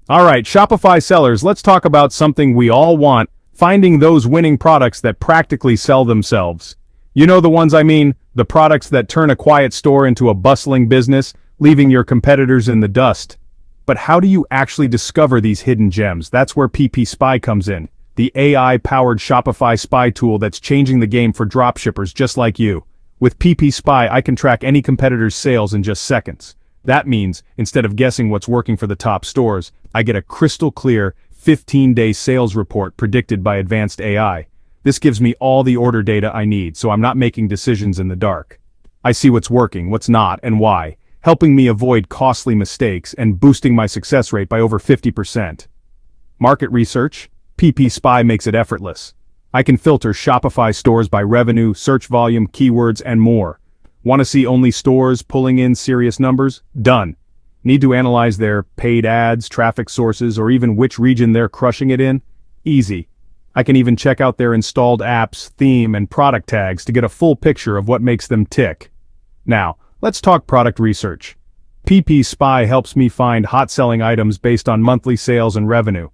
Alright, Shopify sellers, let's talk about something we all want, finding those winning products that practically sell themselves. You know the ones I mean, the products that turn a quiet store into a bustling business, leaving your competitors in the dust. But how do you actually discover these hidden gems? That's where PPSPY comes in, the AI-powered Shopify spy tool that's changing the game for dropshippers just like you. With PPSPY, I can track any competitor's sales in just seconds. That means, instead of guessing what's working for the top stores, I get a crystal-clear 15-day sales report predicted by advanced AI. This gives me all the order data I need, so I'm not making decisions in the dark. I see what's working, what's not, and why, helping me avoid costly mistakes and boosting my success rate by over 50%. Market research? PPSPY makes it effortless. I can filter Shopify stores by revenue, search volume, keywords, and more. Want to see only stores pulling in serious numbers? Done. Need to analyze their paid ads, traffic sources, or even which region they're crushing it in? Easy. I can even check out their installed apps, theme, and product tags to get a full picture of what makes them tick. Now, let's talk product research. PPSPY helps me find hot-selling items based on monthly sales and revenue.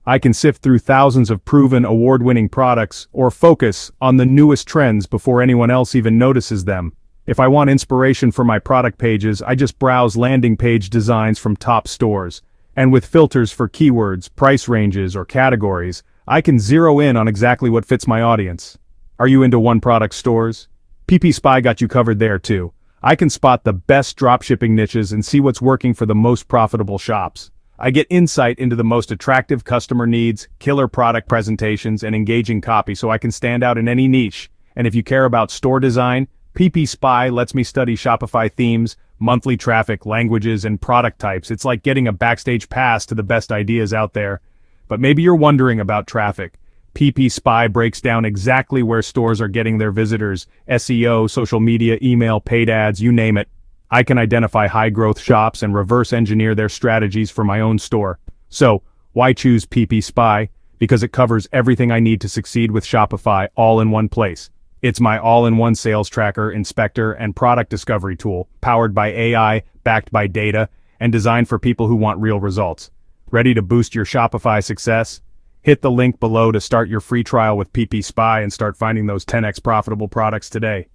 I can sift through thousands of proven award-winning products or focus on the newest trends before anyone else even notices them. If I want inspiration for my product pages, I just browse landing page designs from top stores. And with filters for keywords, price ranges, or categories, I can zero in on exactly what fits my audience. Are you into one-product stores? PPSPY got you covered there too. I can spot the best dropshipping niches and see what's working for the most profitable shops. I get insight into the most attractive customer needs, killer product presentations, and engaging copy so I can stand out in any niche. And if you care about store design, PPSPY lets me study Shopify themes, monthly traffic, languages, and product types. It's like getting a backstage pass to the best ideas out there. But maybe you're wondering about traffic. PPSPY breaks down exactly where stores are getting their visitors, SEO, social media, email, paid ads, you name it. I can identify high-growth shops and reverse engineer their strategies for my own store. So, why choose PPSPY? Because it covers everything I need to succeed with Shopify all in one place. It's my all-in-one sales tracker, inspector, and product discovery tool, powered by AI, backed by data, and designed for people who want real results. Ready to boost your Shopify success? Hit the link below to start your free trial with PPSPY and start finding those 10x profitable products today.